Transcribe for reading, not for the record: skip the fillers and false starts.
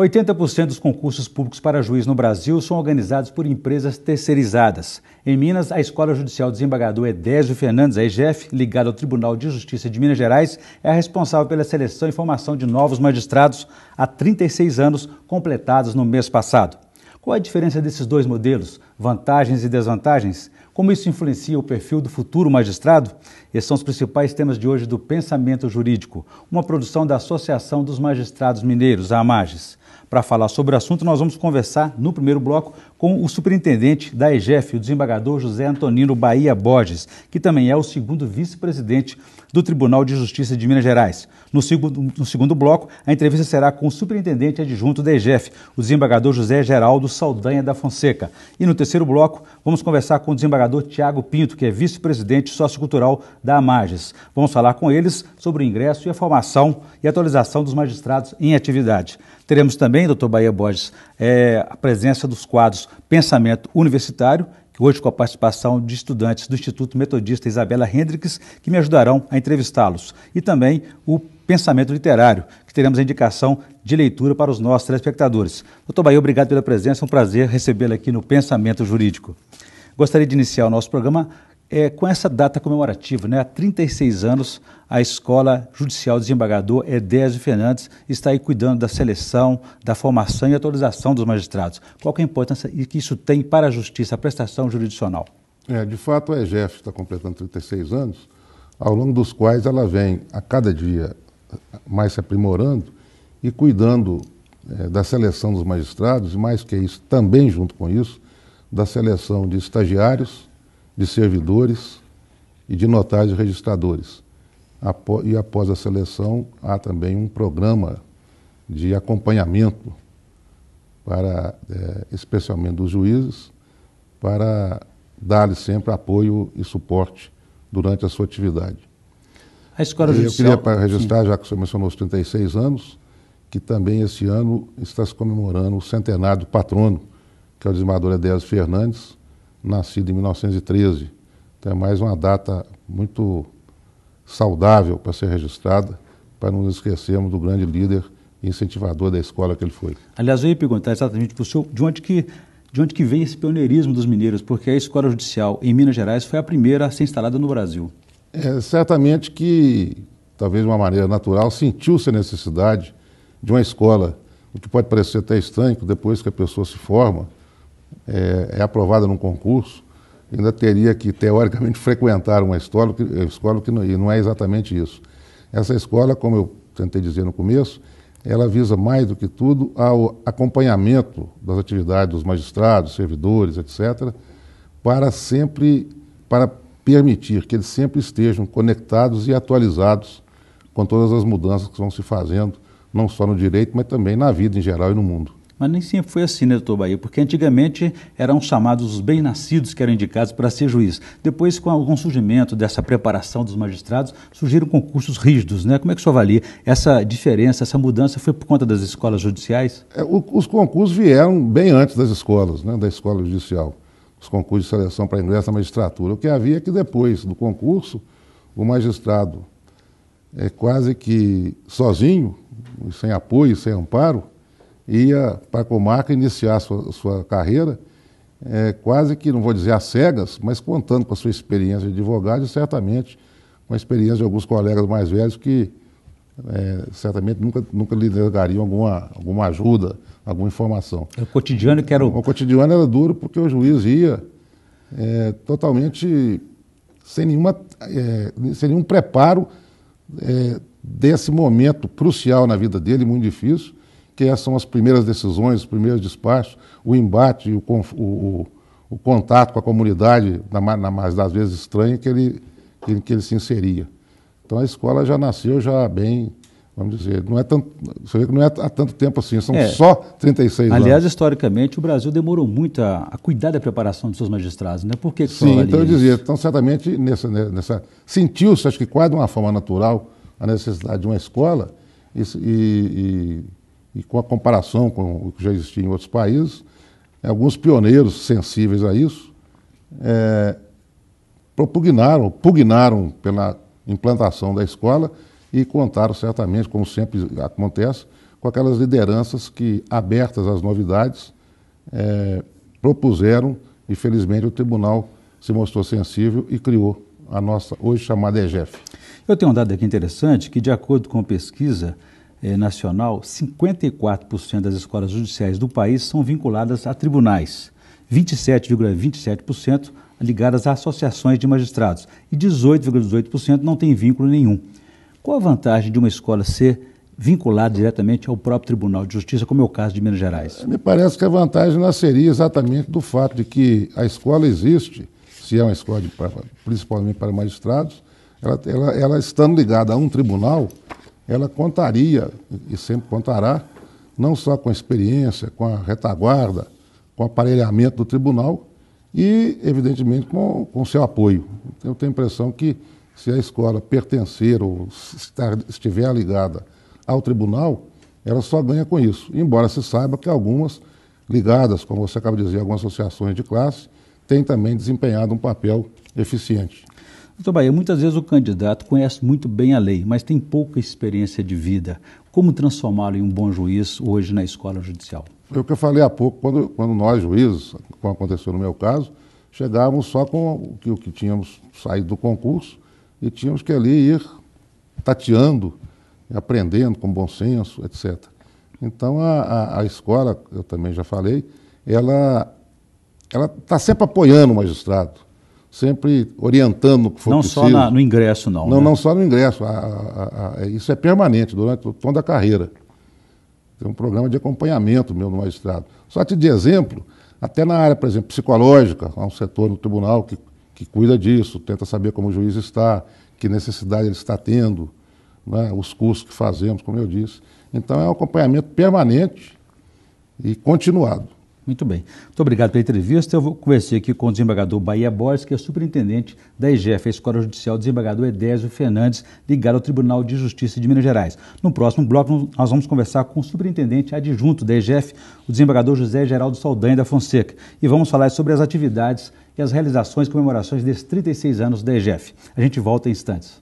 80% dos concursos públicos para juiz no Brasil são organizados por empresas terceirizadas. Em Minas, a Escola Judicial Desembargador Edésio Fernandes, a EJF, ligada ao Tribunal de Justiça de Minas Gerais, é a responsável pela seleção e formação de novos magistrados há 36 anos, completados no mês passado. Qual a diferença desses dois modelos? Vantagens e desvantagens? Como isso influencia o perfil do futuro magistrado? Esses são os principais temas de hoje do Pensamento Jurídico, uma produção da Associação dos Magistrados Mineiros, a AMAGES. Para falar sobre o assunto, nós vamos conversar no primeiro bloco com o superintendente da EJF, o desembargador José Antonino Bahia Borges, que também é o segundo vice-presidente do Tribunal de Justiça de Minas Gerais. No segundo bloco, a entrevista será com o superintendente adjunto da EJF, o desembargador José Geraldo Saldanha da Fonseca. E no terceiro bloco, vamos conversar com o desembargador Tiago Pinto, que é vice-presidente sociocultural da AMAGES. Vamos falar com eles sobre o ingresso e a formação e atualização dos magistrados em atividade. Teremos também, doutor Bahia Borges, a presença dos quadros Pensamento Universitário, que hoje com a participação de estudantes do Instituto Metodista Isabela Hendricks, que me ajudarão a entrevistá-los. E também o Pensamento Literário, que teremos a indicação de leitura para os nossos telespectadores. Doutor Bahia, obrigado pela presença, é um prazer recebê-lo aqui no Pensamento Jurídico. Gostaria de iniciar o nosso programa com essa data comemorativa, né? Há 36 anos, a Escola Judicial Desembargador Edésio Fernandes está aí cuidando da seleção, da formação e atualização dos magistrados. Qual que é a importância que isso tem para a justiça, a prestação jurisdicional? De fato, a EJF está completando 36 anos, ao longo dos quais ela vem, a cada dia, mais se aprimorando e cuidando da seleção dos magistrados, e mais que isso, também junto com isso, da seleção de estagiários, de servidores e de notários e registradores. E após a seleção, há também um programa de acompanhamento para, especialmente dos juízes, para dar-lhes sempre apoio e suporte durante a sua atividade. A Escola Judicial... Eu queria registrar, já que o senhor mencionou os 36 anos, que também esse ano está se comemorando o centenário do patrono, que é o desembargador Edésio Fernandes, nascido em 1913. Então é mais uma data muito saudável para ser registrada, para não nos esquecermos do grande líder e incentivador da escola que ele foi. Aliás, eu ia perguntar exatamente para o senhor de onde que vem esse pioneirismo dos mineiros, porque a Escola Judicial em Minas Gerais foi a primeira a ser instalada no Brasil. Certamente que, talvez de uma maneira natural, sentiu-se a necessidade de uma escola, o que pode parecer até estranho, que depois que a pessoa se forma, é aprovada num concurso, ainda teria que, teoricamente, frequentar uma escola e não é exatamente isso. Essa escola, como eu tentei dizer no começo, ela visa mais do que tudo ao acompanhamento das atividades dos magistrados, servidores, etc., para permitir que eles sempre estejam conectados e atualizados com todas as mudanças que vão se fazendo, não só no direito, mas também na vida em geral e no mundo. Mas nem sempre foi assim, né, doutor Bahia? Porque antigamente eram chamados os bem-nascidos que eram indicados para ser juiz. Depois, com algum surgimento dessa preparação dos magistrados, surgiram concursos rígidos, né? Como é que o senhor avalia essa diferença, essa mudança? Foi por conta das escolas judiciais? Os concursos vieram bem antes das escolas, né, da escola judicial. Os concursos de seleção para ingresso na magistratura. O que havia é que depois do concurso, o magistrado, quase que sozinho, sem apoio, sem amparo, ia para a comarca iniciar sua carreira, quase que, não vou dizer às cegas, mas contando com a sua experiência de advogado e certamente com a experiência de alguns colegas mais velhos que certamente nunca lhe negariam alguma ajuda, alguma informação. O cotidiano que era O cotidiano era duro porque o juiz ia totalmente sem nenhum preparo desse momento crucial na vida dele, muito difícil, que essas são as primeiras decisões, os primeiros despachos, o embate, o contato com a comunidade, mais das vezes estranha, que ele se inseria. Então a escola já nasceu bem, vamos dizer, você vê que não é há tanto tempo assim, são só 36 anos. Aliás, historicamente, o Brasil demorou muito a cuidar da preparação dos seus magistrados, né? Por que Sim, então eu dizia, então certamente sentiu-se, acho que quase de uma forma natural, a necessidade de uma escola e com a comparação com o que já existia em outros países, alguns pioneiros sensíveis a isso pugnaram pela implantação da escola e contaram certamente, como sempre acontece, com aquelas lideranças que, abertas às novidades, propuseram, e felizmente o tribunal se mostrou sensível e criou a nossa, hoje chamada EGEF. Eu tenho um dado aqui interessante que, de acordo com a pesquisa nacional, 54% das escolas judiciais do país são vinculadas a tribunais, 27,27% ligadas a associações de magistrados e 18,18% não tem vínculo nenhum. Qual a vantagem de uma escola ser vinculada diretamente ao próprio Tribunal de Justiça, como é o caso de Minas Gerais? Me parece que a vantagem nasceria exatamente do fato de que a escola existe, se é uma escola principalmente para magistrados, ela estando ligada a um tribunal, ela contaria, e sempre contará, não só com a experiência, com a retaguarda, com o aparelhamento do tribunal e, evidentemente, com o seu apoio. Eu tenho a impressão que, se a escola pertencer ou estiver ligada ao tribunal, ela só ganha com isso. Embora se saiba que algumas ligadas, como você acaba de dizer, algumas associações de classe, têm também desempenhado um papel eficiente. Doutor Bahia, muitas vezes o candidato conhece muito bem a lei, mas tem pouca experiência de vida. Como transformá-lo em um bom juiz hoje na escola judicial? Foi o que eu falei há pouco, quando nós, juízes, como aconteceu no meu caso, chegávamos só com o que tínhamos saído do concurso e tínhamos que ali ir tateando, aprendendo com bom senso, etc. Então, a escola, eu também já falei, ela está sempre apoiando o magistrado, sempre orientando o que for preciso. Não só no ingresso, não. Não, né? Não só no ingresso. Isso é permanente, durante toda a carreira. Tem um programa de acompanhamento meu no magistrado. Só te de exemplo, até na área, por exemplo, psicológica, há um setor no tribunal que cuida disso, tenta saber como o juiz está, que necessidade ele está tendo, né, os cursos que fazemos, como eu disse. Então é um acompanhamento permanente e continuado. Muito bem. Muito obrigado pela entrevista. Eu conversei aqui com o desembargador Bahia Borges, que é superintendente da EGEF, a Escola Judicial, desembargador Edésio Fernandes, ligado ao Tribunal de Justiça de Minas Gerais. No próximo bloco, nós vamos conversar com o superintendente adjunto da EGEF, o desembargador José Geraldo Saldanha da Fonseca, e vamos falar sobre as atividades e as realizações e comemorações desses 36 anos da EGEF. A gente volta em instantes.